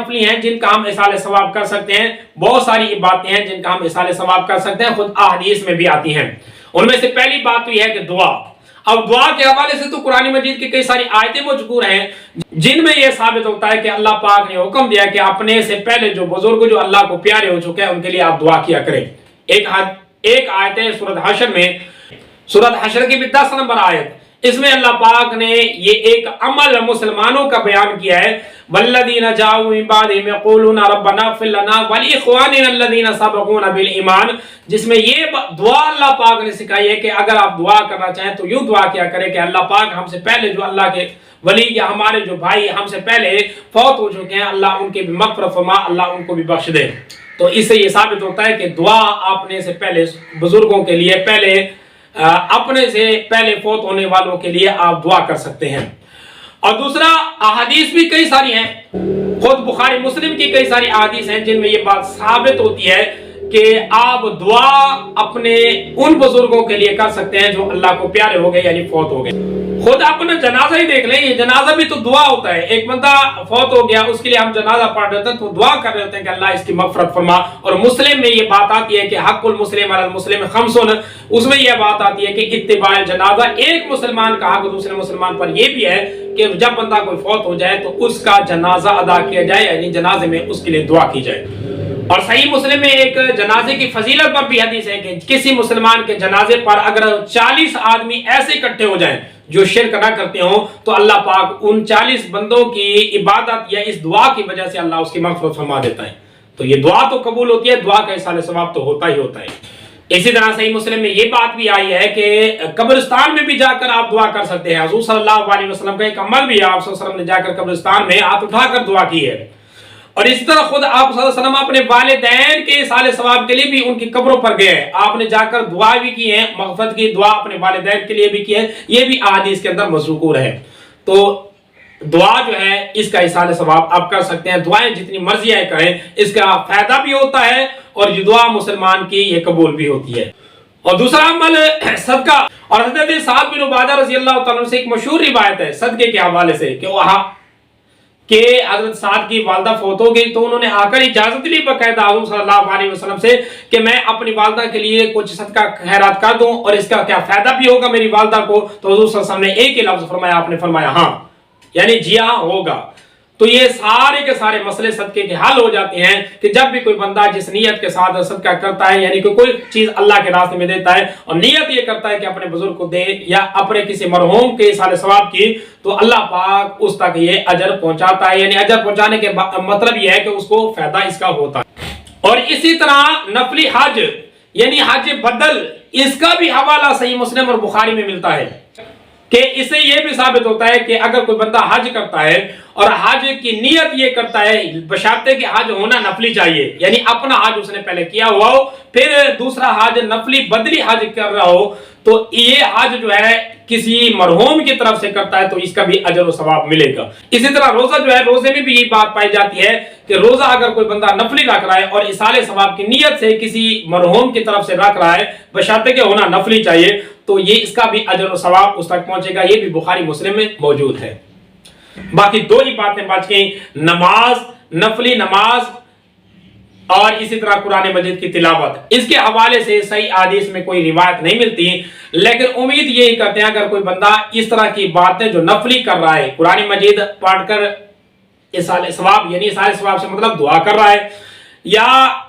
نفلی ہیں جن کا ہم ایصال ثواب کر سکتے ہیں، بہت ساری باتیں ہیں جن کا ہم ایصال ثواب کر سکتے ہیں، خود احادیث میں بھی آتی ہیں۔ ان میں سے پہلی بات تو یہ ہے کہ دعا۔ اب دعا کے حوالے سے تو قرآن مجید کی کئی ساری آیتیں مذکور ہیں جن میں یہ ثابت ہوتا ہے کہ اللہ پاک نے حکم دیا کہ اپنے سے پہلے جو بزرگ جو اللہ کو پیارے ہو چکے ہیں ان کے لیے آپ دعا کیا کریں۔ ایک آیت ہے سورۃ حشر میں، سورۃ حشر کی 10 نمبر آیت، اس میں اللہ پاک نے یہ ایک عمل مسلمانوں کا بیان کیا ہے، والذین جاءوا من بعدہم یقولون ربنا اغفر لنا ولاخواننا الذین سبقونا بالایمان، جس میں یہ دعا اللہ پاک نے سکھائی ہے کہ اگر آپ دعا کرنا چاہیں تو یوں دعا کیا کریں کہ اللہ پاک ہم سے پہلے جو اللہ کے ولی یا ہمارے جو بھائی ہم سے پہلے فوت ہو چکے ہیں، اللہ ان کے بھی مغفرت فرما، اللہ ان کو بھی بخش دے۔ تو اس سے یہ ثابت ہوتا ہے کہ دعا اپنے سے پہلے بزرگوں کے لیے، پہلے اپنے سے پہلے فوت ہونے والوں کے لیے آپ دعا کر سکتے ہیں۔ اور دوسرا، احادیث بھی کئی ساری ہیں، خود بخاری مسلم کی کئی ساری احادیث ہیں جن میں یہ بات ثابت ہوتی ہے کہ آپ دعا اپنے ان بزرگوں کے لیے کر سکتے ہیں جو اللہ کو پیارے ہو گئے یعنی فوت ہو گئے۔ خود اپنا جنازہ ہی دیکھ لیں، یہ جنازہ بھی تو دعا ہوتا ہے۔ ایک بندہ فوت ہو گیا، اس کے لیے ہم جنازہ پڑھ رہے ہیں تو دعا کر رہے ہوتے ہیں کہ اللہ اس کی مغفرت فرما۔ اور مسلم میں یہ بات آتی ہے کہ حق المسلم علی المسلم خمسن، اس میں یہ بات آتی ہے کہ اتباع جنازہ، ایک مسلمان کا حق دوسرے مسلمان پر یہ بھی ہے کہ جب بندہ کوئی فوت ہو جائے تو اس کا جنازہ ادا کیا جائے، یعنی جنازے میں اس کے لیے دعا کی جائے۔ اور صحیح مسلم میں ایک جنازے کی فضیلت پر بھی حدیث ہے کہ کسی مسلمان کے جنازے پر اگر 40 آدمی ایسے اکٹھے ہو جائیں جو شرک نہ کرتے ہوں تو اللہ پاک ان 40 بندوں کی عبادت یا اس دعا کی وجہ سے اللہ اس کی مغفرت فرما دیتا ہے۔ تو یہ دعا تو قبول ہوتی ہے، دعا کا ایصال ثواب تو ہوتا ہی ہوتا ہے۔ اسی طرح صحیح مسلم میں یہ بات بھی آئی ہے کہ قبرستان میں بھی جا کر آپ دعا کر سکتے ہیں۔ حضور صلی اللہ علیہ وسلم کا ایک عمل بھی ہے، آپ صلی اللہ علیہ وسلم نے جا کر قبرستان میں ہاتھ اٹھا کر دعا کی ہے۔ اور اسی طرح خود آپ صلی اللہ علیہ وسلم اپنے والدین کے ایصال ثواب کے لیے بھی ان کی قبروں پر گئے ہیں، آپ نے جا کر دعا بھی کی ہے، مغفرت کی دعا اپنے والدین کے لیے بھی کی ہے، یہ بھی احادیث کے اندر مذکور ہے۔ تو دعا جو ہے اس کا ایصال ثواب آپ کر سکتے ہیں، دعائیں جتنی مرضی ہے کریں، اس کا فائدہ بھی ہوتا ہے اور یہ دعا مسلمان کی یہ قبول بھی ہوتی ہے۔ اور دوسرا عمل صدقہ، اور حضرت سعد بن عبادہ رضی اللہ تعالیٰ عنہ سے ایک مشہور روایت ہے صدقے کے حوالے سے کہ حضرت سعد کی والدہ فوت ہو گئی تو انہوں نے آ کر اجازت لی باقاعدہ حضور صلی اللہ علیہ وسلم سے کہ میں اپنی والدہ کے لیے کچھ صدقہ خیرات کر دوں اور اس کا کیا فائدہ بھی ہوگا میری والدہ کو؟ تو حضور صلی اللہ علیہ وسلم نے ایک ہی لفظ فرمایا، آپ نے فرمایا ہاں، یعنی جی ہاں ہوگا۔ تو یہ سارے کے سارے مسئلے صدقے کے حل ہو جاتے ہیں کہ جب بھی کوئی بندہ جس نیت کے ساتھ صدقہ کرتا ہے، یعنی کہ کوئی چیز اللہ کے راستے میں دیتا ہے اور نیت یہ کرتا ہے کہ اپنے بزرگ کو دے یا اپنے کسی مرحوم کے ایصال ثواب کی، تو اللہ پاک اس تک یہ اجر پہنچاتا ہے، یعنی اجر پہنچانے کے مطلب یہ ہے کہ اس کو فائدہ اس کا ہوتا ہے۔ اور اسی طرح نفلی حج یعنی حج بدل، اس کا بھی حوالہ صحیح مسلم اور بخاری میں ملتا ہے کہ اس سے یہ بھی ثابت ہوتا ہے کہ اگر کوئی بندہ حج کرتا ہے اور حج کی نیت یہ کرتا ہے بشرطے کہ حج ہونا نفلی چاہیے، یعنی اپنا حج اس نے پہلے کیا ہوا ہو پھر دوسرا حج نفلی بدلی حج کر رہا ہو، تو یہ حج جو ہے کسی مرحوم کی طرف سے کرتا ہے تو اس کا بھی اجر و ثواب ملے گا۔ اسی طرح روزہ جو ہے، روزے میں بھی یہ بات پائی جاتی ہے کہ روزہ اگر کوئی بندہ نفلی رکھ رہا ہے اور ایصال ثواب کی نیت سے کسی مرحوم کی طرف سے رکھ رہا ہے بشرطے کہ ہونا نفلی چاہیے، تو یہ اس کا بھی اجر و ثواب اس تک پہنچے گا۔ یہ بھی بخاری مسلم میں موجود ہے۔ باقی دو ہی باتیں بچ گئیں، نماز، نفلی نماز اور اسی طرح قرآن مجید کی تلاوت، اس کے حوالے سے صحیح حدیث میں کوئی روایت نہیں ملتی، لیکن امید یہی کرتے ہیں اگر کوئی بندہ اس طرح کی باتیں جو نفلی کر رہا ہے، قرآن مجید پڑھ کر ایصال ثواب، یعنی ایصال ثواب سے مطلب دعا کر رہا ہے یا